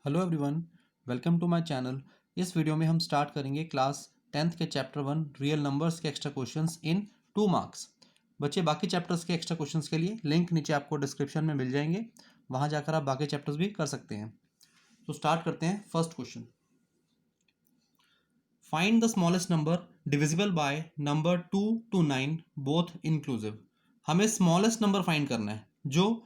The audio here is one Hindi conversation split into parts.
Hello everyone, welcome to my channel. इस वीडियो में हम स्टार्ट करेंगे क्लास 10th के चैप्टर 1 रियल नंबर्स के एक्स्ट्रा क्वेश्चंस इन 2 मार्क्स। बच्चे बाकी चैप्टर्स के एक्स्ट्रा क्वेश्चंस के लिए लिंक नीचे आपको डिस्क्रिप्शन में मिल जाएंगे, वहां जाकर आप बाकी चैप्टर्स भी कर सकते हैं। तो स्टार्ट करते हैं। First question, find the smallest number divisible by number 2 to 9 both inclusive. हमें स्मॉलेस्ट नंबर फाइंड करना है जो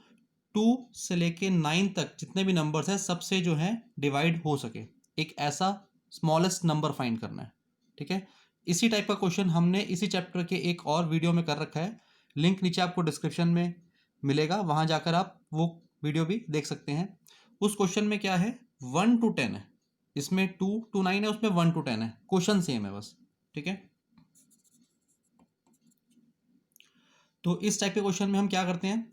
2 से लेके 9 तक जितने भी नंबर्स हैं सबसे जो है डिवाइड हो सके। एक ऐसा स्मॉलेस्ट नंबर फाइंड करना है, ठीक है। इसी टाइप का क्वेश्चन हमने इसी चैप्टर के एक और वीडियो में कर रखा है, लिंक नीचे आपको डिस्क्रिप्शन में मिलेगा, वहां जाकर आप वो वीडियो भी देख सकते हैं। उस क्वेश्चन में क्या है, 1 to 10 है, इसमें 2 to 9 है, उसमें 1 to 10 है, क्वेश्चन सेम है बस, ठीक है। तो इस टाइप के क्वेश्चन में हम क्या करते हैं,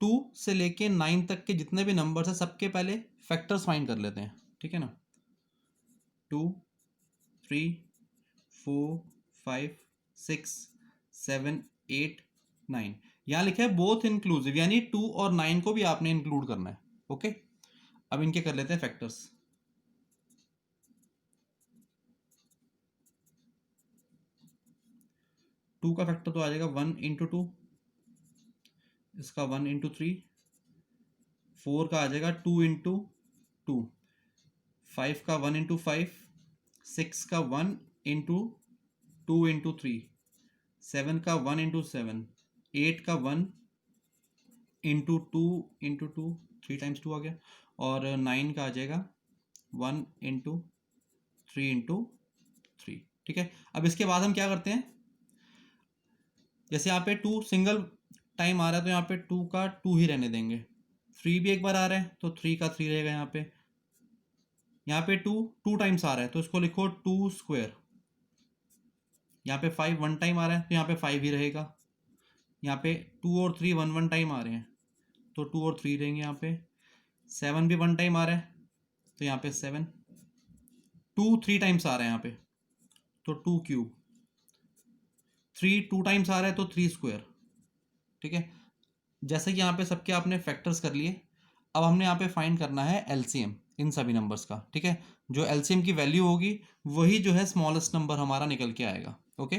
2 से लेके 9 तक के जितने भी नंबर्स हैं सबके पहले फैक्टर्स फाइंड कर लेते हैं, ठीक है ना। 2, 3, 4, 5, 6, 7, 8, 9। यहाँ लिखा है बोथ इंक्लूसिव, यानी 2 और 9 को भी आपने इंक्लूड करना है, ओके। अब इनके कर लेते हैं फैक्टर्स। 2 का फैक्टर तो आ जाएगा 1 into 2, इसका 1 into 3, 4 का आ जाएगा 2 into 2, 5 का 1 into 5, 6 का 1 into 2 into 3, 7 का 1 into 7, 8 का 1 into 2 into 2, 3 times 2 आ गया, और 9 का आ जाएगा 1 into 3 into 3, ठीक है। अब इसके बाद हम क्या करते हैं, जैसे यहाँ पे 2 सिंगल टाइम आ रहा है तो यहाँ पे 2 का 2 ही रहने देंगे। 3 भी एक बार आ रहा है तो 3 का 3 रहेगा। यहाँ पे 2 टाइम्स आ रहा है तो इसको लिखो 2 स्क्वायर। यहाँ पे 5 1 टाइम आ रहा है तो यहाँ पे 5 ही रहेगा। यहाँ पे 2 और 3 1 टाइम आ रहे हैं तो 2 और 3 रहेंगे। यहाँ पे 7 भी 1 टाइम आ रहा है तो यहाँ पे 7, 2 3 टाइम्स आ रहा है यहाँ पे तो 2 क्यूब, 3 2 टाइम्स आ रहा है तो 3 स्क्वायर, ठीक है। जैसे कि यहाँ पे सबके आपने फैक्टर्स कर लिए, अब हमने यहाँ पे फाइंड करना है एलसीएम इन सभी नंबर्स का, ठीक है। जो एलसीएम की वैल्यू होगी वही जो है स्मॉलेस्ट नंबर हमारा निकल के आएगा, ओके।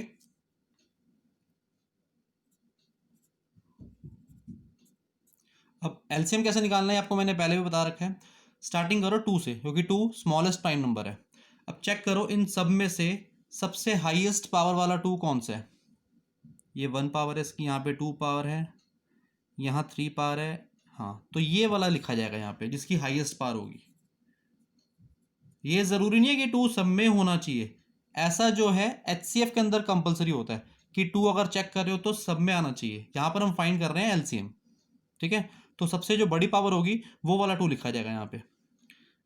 अब एलसीएम कैसे निकालना है आपको मैंने पहले भी बता रखा है। स्टार्टिंग करो 2 से, क्योंकि 2 स्मॉलेस्ट प्राइम नंबर है। अब चेक करो इन सब में से सबसे हाईएस्ट पावर वाला 2 कौन सा है। ये 1 पावर है इसकी, यहाँ पे 2 पावर है, यहाँ 3 पावर है, हाँ, तो ये वाला लिखा जाएगा यहाँ पे जिसकी हाईएस्ट पावर होगी। ये जरूरी नहीं है कि 2 सब में होना चाहिए, ऐसा जो है एचसीएफ के अंदर कंपलसरी होता है कि 2 अगर चेक कर रहे हो तो सब में आना चाहिए। यहाँ पर हम फाइंड कर रहे हैं एलसीएम, ठीक है। तो सबसे जो बड़ी पावर होगी वो वाला 2 लिखा जाएगा यहाँ पे।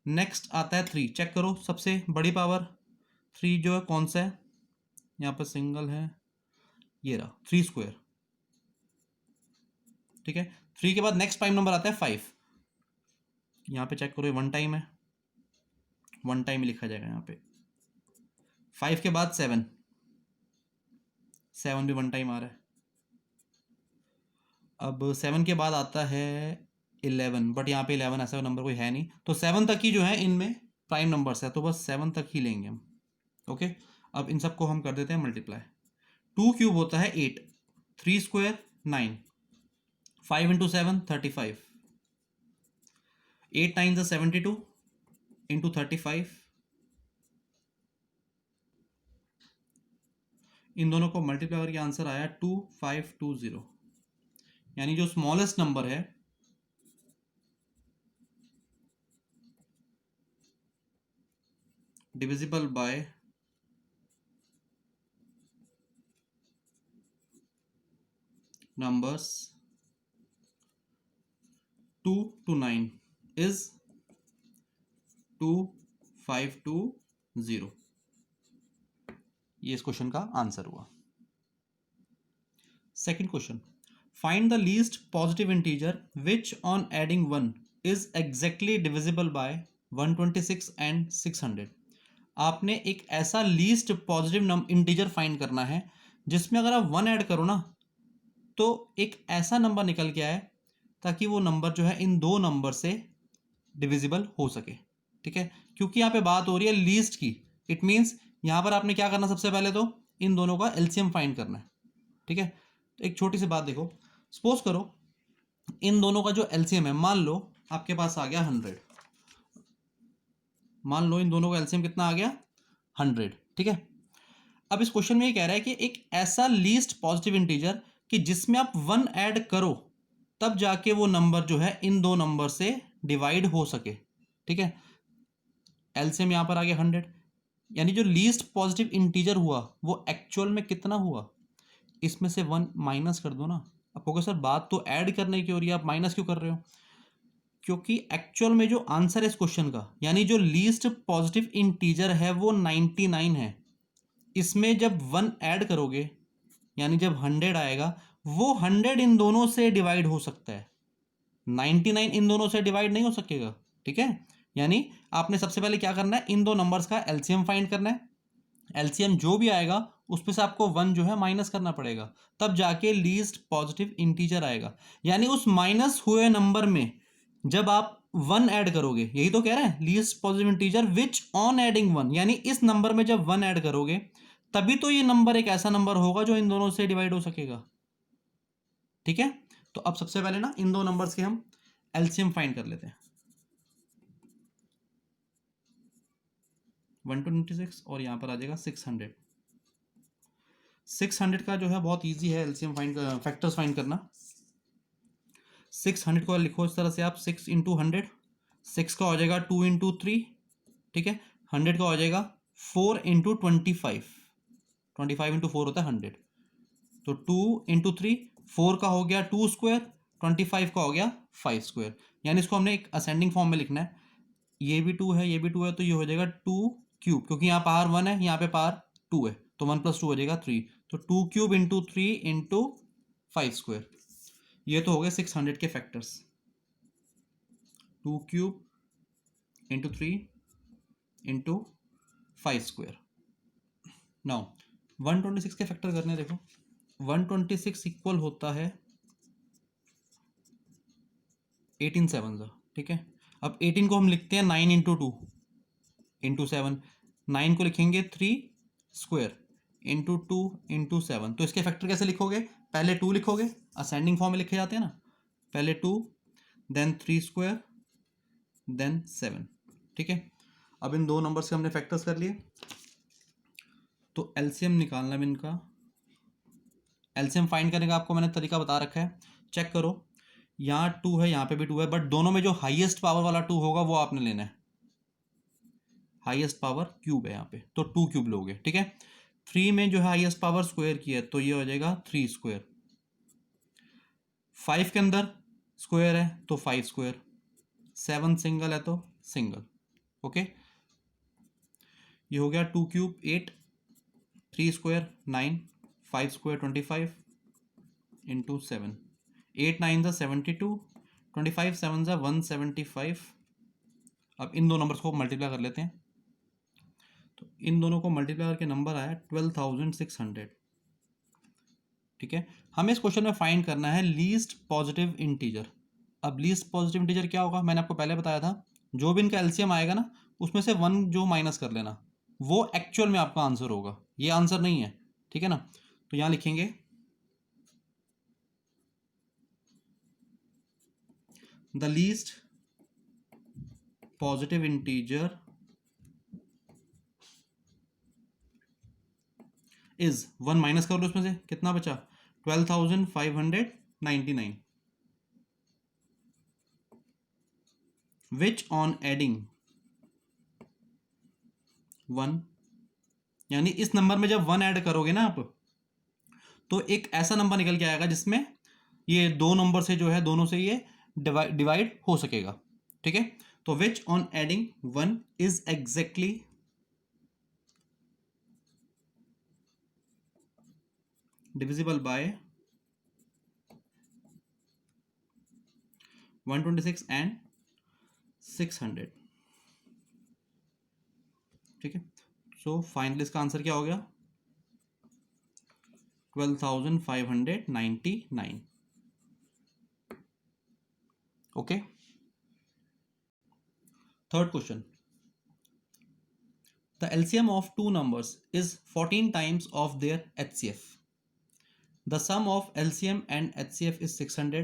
नेक्स्ट आता है 3, चेक करो सबसे बड़ी पावर 3 जो है कौन सा है, यहाँ पर सिंगल है, ये रहा 3 स्क्वायर, ठीक है। 3 के बाद नेक्स्ट प्राइम नंबर आता है 5, यहाँ पे चेक करो 1 टाइम है, 1 टाइम लिखा जाएगा यहाँ पे। 5 के बाद 7, 7 भी 1 टाइम आ रहा है। अब 7 के बाद आता है 11, बट यहाँ पे 11 ऐसा नंबर कोई है नहीं, तो 7 तक ही जो है इनमें प्राइम नंबर्स है, तो बस 7 तक ही लेंगे हम, ओके। अब इन सबको हम कर देते हैं मल्टीप्लाई। 2 क्यूब होता है 8, 3 स्क्वायर 9, 5 इंटू 7 35, 8 टाइम्स 72 इंटू 35, इन दोनों को मल्टीप्लाई करके आंसर आया 2520, यानी जो स्मॉलेस्ट नंबर है divisible by numbers 2 to 9 is 2520। ये इस क्वेश्चन का आंसर हुआ। Second question, find the least positive integer which on adding 1 is exactly divisible by 126 and 600। आपने एक ऐसा लीस्ट पॉजिटिव इंटीजर फाइंड करना है जिसमें अगर आप 1 ऐड करो ना तो एक ऐसा नंबर निकल के आए ताकि वो नंबर जो है इन दो नंबर से डिविजिबल हो सके, ठीक है, क्योंकि यहाँ पे बात हो रही है लीस्ट की। इट मीन्स यहाँ पर आपने क्या करना, सबसे पहले तो इन दोनों का एलसीएम फाइंड करना है, ठीक है। तो एक छोटी सी बात देखो, सपोज करो इन दोनों का जो एलसीएम है, मान लो आपके पास आ गया 100, मान लो इन दोनों का एलसीएम कितना आ गया 100, ठीक है। अब इस क्वेश्चन में ये कह रहा है कि एक ऐसा लीस्ट पॉजिटिव इंटीजर कि जिसमें आप 1 ऐड करो तब जाके वो नंबर जो है इन दो नंबर से डिवाइड हो सके, ठीक है। एलसीएम यहां पर आ गया 100, यानी जो लीस्ट पॉजिटिव इंटीजर हुआ वो एक्चुअल में कितना हुआ, इसमें से 1 माइनस कर दो ना। अब कहोगे सर बात तो ऐड करने की हो रही है, आप माइनस क्यों कर रहे हो, क्योंकि एक्चुअल में जो आंसर है इस क्वेश्चन का, यानी जो लीस्ट पॉजिटिव इंटीजर है वो 99 है। इसमें जब 1 ऐड करोगे यानी जब 100 आएगा, वो 100 इन दोनों से डिवाइड हो सकता है, 99 इन दोनों से डिवाइड नहीं हो सकेगा, ठीक है। यानी आपने सबसे पहले क्या करना है, इन दो नंबर्स का एलसीएम फाइंड करना है। एलसीएम जो भी आएगा उसमें से आपको 1 जो है माइनस करना पड़ेगा, तब जाके लीस्ट पॉजिटिव इंटीजर आएगा। यानी उस माइनस हुए नंबर में जब आप 1 ऐड करोगे, यही तो कह रहे हैं least positive integer which on adding 1, यानी इस नंबर में जब 1 ऐड करोगे तभी तो ये नंबर एक ऐसा नंबर होगा जो इन दोनों से डिवाइड हो सकेगा, ठीक है। तो अब सबसे पहले ना इन दो नंबर्स के हम एलसीएम फाइंड कर लेते हैं। 126 और यहां पर आ जाएगा 600। 600 का जो है बहुत इजी है एलसीएम फाइंड, फैक्टर्स फाइंड करना। 600 को लिखो इस तरह से आप, 6 इंटू 100, 6 का हो जाएगा 2 इंटू 3, ठीक है। 100 का हो जाएगा 4 इंटू 25, 25 इंटू 4 होता है 100, तो 2 इंटू 3, 4 का हो गया 2 स्क्वायर, 25 का हो गया 5 स्क्वायर। यानी इसको हमने एक असेंडिंग फॉर्म में लिखना है, ये भी 2 है ये भी 2 है, तो ये हो जाएगा 2 क्यूब, क्योंकि यहाँ पावर 1 है यहाँ पे पावर 2 है, तो 1 + 2 हो जाएगा 3, तो 2 क्यूब इंटू 3 इंटू 5 स्क्वायर। ये तो हो गए 600 के factors, 2 cube into 3 into 5 square. Now 126 के फैक्टर करने, देखो 126 इक्वल होता है 18 7, ठीक है। अब 18 को हम लिखते हैं 9 इंटू 2 इंटू 7, 9 को लिखेंगे 3 स्क्वायर इंटू 2 इंटू 7। तो इसके फैक्टर कैसे लिखोगे, पहले 2 लिखोगे, असेंडिंग फॉर्म में लिखे जाते हैं ना, पहले 2 देन 3 स्क्वायर देन 7, ठीक है। अब इन दो नंबर से हमने फैक्टर्स कर लिए, तो एलसीएम निकालना है इनका। एलसीएम फाइंड करने का आपको मैंने तरीका बता रखा है, चेक करो, यहाँ 2 है यहाँ पे भी 2 है, बट दोनों में जो हाईएस्ट पावर वाला 2 होगा वो आपने लेना है, हाईएस्ट पावर क्यूब है यहाँ पे, तो 2 क्यूब लोगे, ठीक है। 3 में जो है हाईएस्ट पावर स्क्वायर की है, तो ये हो जाएगा 3 स्क्वायर। 5 के अंदर स्क्वायर है तो 5 स्क्वायर, 7 सिंगल है तो सिंगल, ओके। ये हो गया 2 क्यूब 8, 3 स्क्वायर 9, 5 स्क्वायर 25 इंटू 7, 8 9 ज़ा 72, 25 7 ज़ा 175। अब इन दो नंबर्स को मल्टीप्लाई कर लेते हैं, तो इन दोनों को मल्टीप्लाई करके नंबर आया 12,600, ठीक है। हमें इस क्वेश्चन में फाइंड करना है लीस्ट पॉजिटिव इंटीजर। अब लीस्ट पॉजिटिव इंटीजर क्या होगा, मैंने आपको पहले बताया था, जो भी इनका एलसीएम आएगा ना उसमें से 1 जो माइनस कर लेना, वो एक्चुअल में आपका आंसर होगा, ये आंसर नहीं है, ठीक है ना। तो यहां लिखेंगे the least positive integer is 1, minus कर लो उसमें से कितना बचा 12,599, विच ऑन एडिंग 1, यानी इस नंबर में जब 1 ऐड करोगे ना आप, तो एक ऐसा नंबर निकल के आएगा जिसमें ये दो नंबर से जो है दोनों से ये डिवाइड हो सकेगा, ठीक है। तो which on adding 1 is exactly divisible by 126 and 600, ठीक है। सो फाइनली इसका आंसर क्या हो गया 12,599, okay. Third question, the LCM of two numbers is 14 times of their HCF. The sum of LCM and HCF is 600.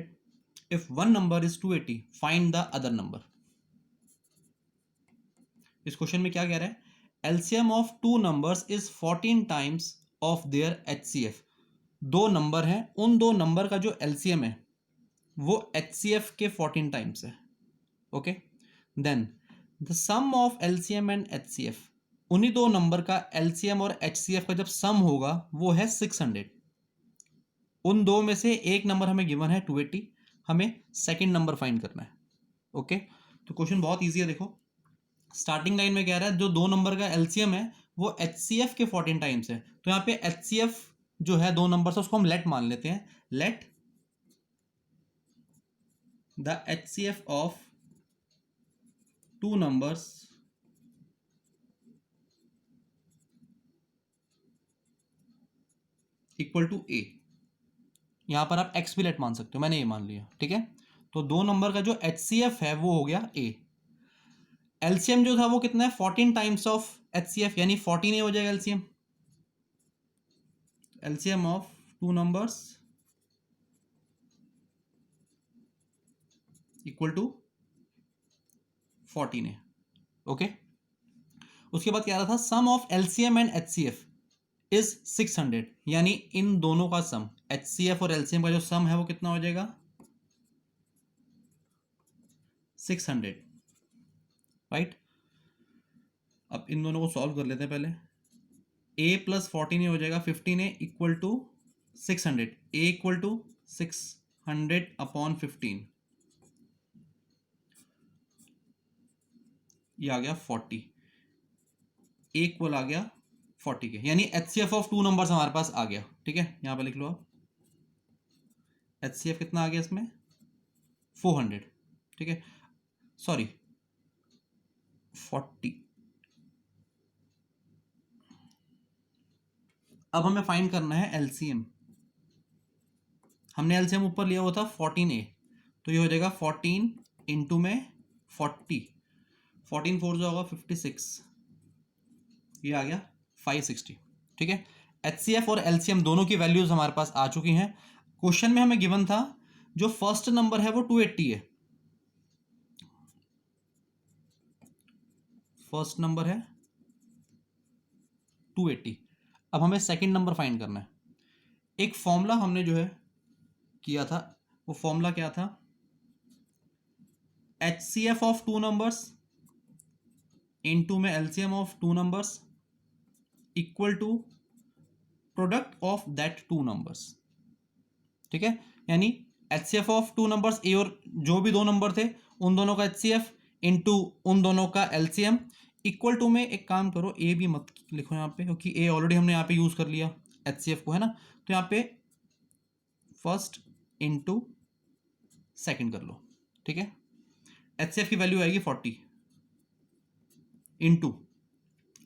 If one number is 280, find the other number. इस क्वेश्चन में क्या कह रहा है, LCM of two numbers is 14 times of their HCF. दो नंबर हैं, उन दो नंबर का जो LCM है वो HCF के 14 टाइम्स है. Okay, then the sum of LCM and HCF, उन्हीं दो नंबर का LCM और HCF का जब सम होगा वो है 600. उन दो में से एक नंबर हमें गिवन है 280, हमें सेकंड नंबर फाइंड करना है. ओके, तो क्वेश्चन बहुत इजी है. देखो स्टार्टिंग लाइन में कह रहा है जो दो नंबर का LCM है वो HCF के 14 टाइम्स है. तो यहाँ पे HCF जो है दो नंबर से उसको हम लेट मान लेते हैं. Let the HCF of two numbers equal to A. यहां पर आप X भी लेट मान सकते हो, मैंने ये मान लिया. ठीक है, तो दो नंबर का जो HCF है वो हो गया A. LCM जो था वो कितना है, 14 टाइम्स ऑफ HCF, यानी 14 हो जाएगा LCM. LCM of two numbers equal to 14 है. ओके, उसके बाद क्या रहा था, सम of LCM and HCF is 600, यानी इन दोनों का सम, HCF और LCM का जो सम है वो कितना हो जाएगा, 600. राइट, अब इन दोनों को सॉल्व कर लेते हैं पहले. A प्लस 14 हो जाएगा 15A equal to 600. A equal to 600 upon 15, ये आ गया 40. A इक्वल आ गया 40 के, यानी HCF ऑफ टू नंबर्स हमारे पास आ गया. ठीक है, यहां पे लिख लो आप, HCF कितना आ गया इसमें, 400. ठीक है, सॉरी 40. अब हमें फाइंड करना है LCM. हमने LCM ऊपर लिया हुआ था 14A, तो ये हो जाएगा 14 इंटू में 40, 14 4 जो होगा 56, ये आ गया 560. ठीक है, HCF और LCM दोनों की वैल्यूज हमारे पास आ चुकी हैं. क्वेश्चन में हमें गिवन था जो फर्स्ट नंबर है वो 280 है. फर्स्ट नंबर है 280. अब हमें सेकंड नंबर फाइंड करना है. एक फॉर्मूला हमने जो है किया था, वो फॉर्मूला क्या था, HCF of two numbers into में LCM of two numbers equal to product of that two numbers. ठीक है, यानी HCF of two numbers A, और जो भी दो नंबर थे उन दोनों का HCF इनटू उन दोनों का LCM इक्वल टू में, एक काम करो A भी मत लिखो यहाँ पे, क्योंकि A ऑलरेडी हमने यहाँ पे यूज कर लिया HCF को, है ना. तो यहाँ पे फर्स्ट इनटू सेकंड कर लो. ठीक है, HCF की वैल्यू आएगी 40 इनटू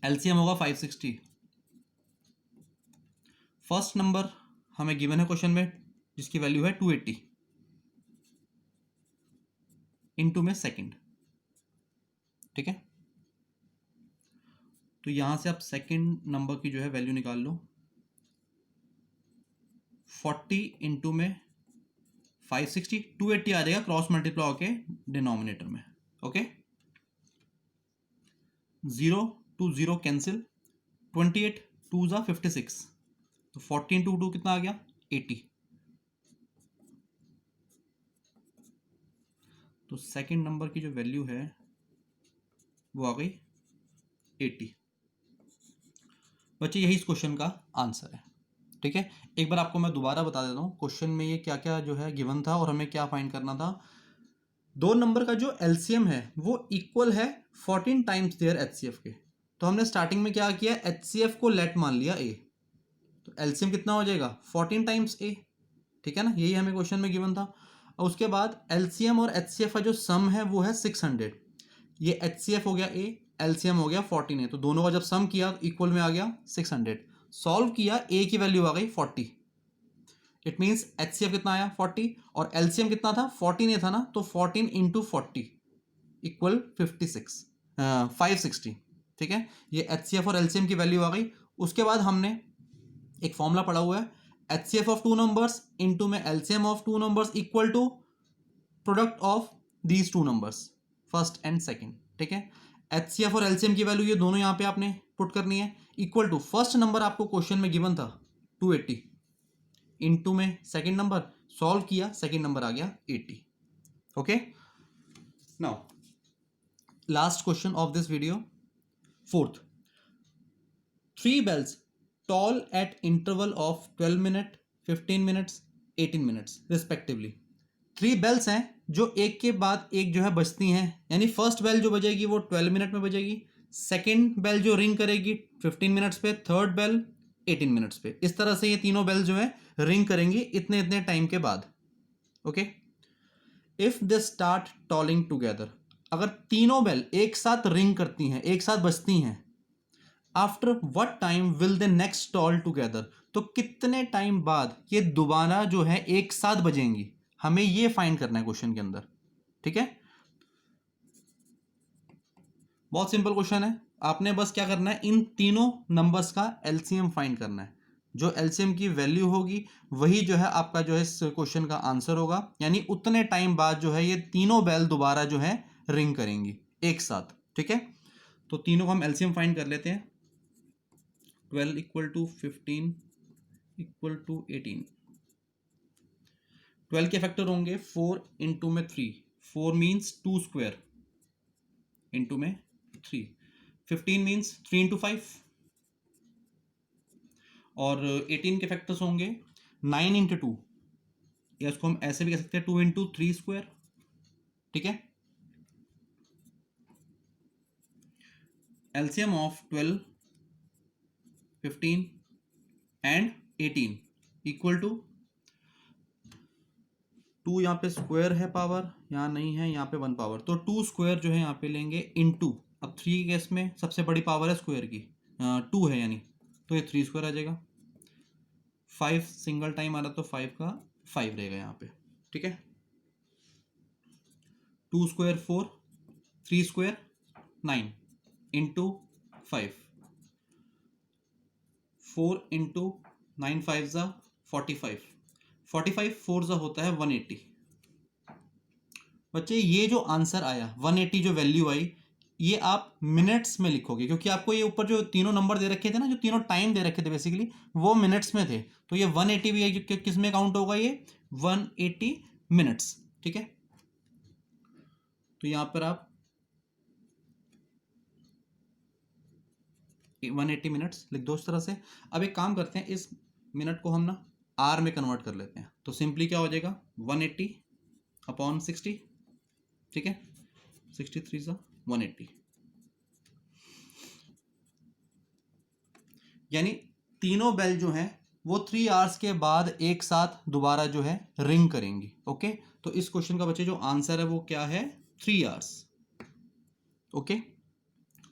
LCM होगा 560. फर्स्ट नंबर हमें गिवन है क्वेश्चन में जिसकी वैल्यू है 280 इनटू में सेकंड. ठीक है, तो यहां से आप सेकंड नंबर की जो है वैल्यू निकाल लो. 40 इंटू में 560, 280 आ जाएगा क्रॉस मल्टीप्लाई होके डिनोमिनेटर में. ओके, 0 to 0 कैंसिल, 28 2 जा 56, तो 14 to 2 कितना आ गया, 80. तो सेकंड नंबर की जो वैल्यू है वो आ गई 80. बच्चे यही इस क्वेश्चन का आंसर है. ठीक है, एक बार आपको मैं दोबारा बता देता हूँ क्वेश्चन में ये क्या क्या जो है गिवन था और हमें क्या फाइंड करना था. दो नंबर का जो LCM है वो इक्वल है 14 टाइम्स देयर HCF के. तो हमने स्टार्टिंग में क्या किया, HCF को लेट मान लिया A, तो LCM कितना हो जाएगा, 14 टाइम्स A. ठीक है ना, यही हमें क्वेश्चन में गिवन था. और उसके बाद LCM और HCF का जो सम है वो है 600. ये HCF हो गया A, LCM हो गया 14 है, तो दोनों का जब सम किया इक्वल में आ गया 600. सॉल्व किया, A की वैल्यू आ गई 40. इट मीन्स HCF कितना आया 40 और LCM कितना था 14 था ना, तो 14 इंटू 40 इक्वल 560, ठीक है। ये HCF और LCM की वैल्यू आ गई। उसके बाद हमने एक फॉर्मूला पढ़ा हुआ है, HCF of two numbers into में LCM of two numbers equal to product of these two numbers, first and second, ठीक है। HCF और LCM की वैल्यू ये दोनों यहां पे आपने पुट करनी है, इक्वल टू फर्स्ट नंबर आपको क्वेश्चन में गिवन था 280, इनटू में सेकंड नंबर, सॉल्व किया, सेकंड नंबर आ गया 80, okay. Now last question of this video, fourth, 3 bells toll at interval of 12 minute, 15 minutes, 18 minutes respectively। 3 bells हैं जो एक के बाद एक जो है बजती हैं, यानी फर्स्ट बेल जो बजेगी वो 12 मिनट में बजेगी, सेकेंड बेल जो रिंग करेगी 15 मिनट्स पे, थर्ड बेल 18 मिनट्स पे। इस तरह से ये तीनों बेल जो है रिंग करेंगी इतने इतने टाइम के बाद, okay. If they start tolling together, अगर तीनों बेल एक साथ रिंग करती हैं, एक साथ बजती हैं, after what time will they next toll together, तो कितने टाइम बाद ये दोबारा जो है एक साथ बजेंगी, हमें ये फाइंड करना है क्वेश्चन के अंदर, ठीक है। बहुत सिंपल क्वेश्चन है, आपने बस क्या करना है, इन तीनों नंबर्स का एलसीएम फाइंड करना है। जो एलसीएम की वैल्यू होगी वही जो है आपका जो है इस क्वेश्चन का आंसर होगा, यानी उतने टाइम बाद जो है ये तीनों बेल दोबारा जो है रिंग करेंगी एक साथ, ठीक है। तो तीनों को हम एलसीएम फाइंड कर लेते हैं। 12 इक्वल टू 15 इक्वल टू 18। 12 के फैक्टर होंगे 4 इंटू में 3, 4 मीन्स 2 स्क्वायर इंटू में 3, 15 मीन्स 3 इंटू 5, और 18 के फैक्टर्स होंगे 9 इंटू 2, या उसको हम ऐसे भी कह सकते हैं 2 इंटू 3 स्क्वायर, ठीक है। LCM of 12, 15 and 18 equal to 2, यहाँ पे स्क्वायर है पावर, यहाँ नहीं है, यहाँ पे 1 पावर, तो 2 स्क्वायर जो है यहाँ पे लेंगे इनटू, अब 3 के केस में सबसे बड़ी पावर है स्क्वायर की, 2 है यानी, तो ये 3 स्क्वायर आ जाएगा। 5 सिंगल टाइम आ रहा तो 5 का 5 रहेगा यहाँ पे, ठीक है। 2 स्क्वायर 4, 3 स्क्वायर 9 इंटू 5, 4 इंटू 9 5 ज़ा 45, 45 4 ज़ा होता है 180। बच्चे ये जो आंसर आया 180, जो वैल्यू आई, ये आप मिनट्स में लिखोगे, क्योंकि आपको ये ऊपर जो तीनों नंबर दे रखे थे ना, जो तीनों टाइम दे रखे थे बेसिकली, वो मिनट्स में थे, तो ये 180 भी है, किस में काउंट होगा, ये 180 मिनट्स, ठीक है। तो यहां पर आप 180 मिनट्स लिख दो इस तरह से। अब एक काम करते हैं, इस मिनट को हम ना आर में कन्वर्ट कर लेते हैं, तो सिंपली क्या हो जाएगा 180 अपॉन 60, ठीक है, 63 सा 180, यानी तीनों बेल जो है वो 3 आवर्स के बाद एक साथ दोबारा जो है रिंग करेंगी, ओके। तो इस क्वेश्चन का बच्चे जो आंसर है वो क्या है, 3 आवर्स, ओके।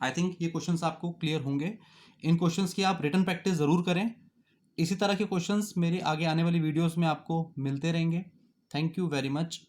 आई थिंक ये क्वेश्चंस आपको क्लियर होंगे। इन क्वेश्चंस की आप रिटन प्रैक्टिस ज़रूर करें। इसी तरह के क्वेश्चंस मेरे आगे आने वाली वीडियोस में आपको मिलते रहेंगे। Thank you very much.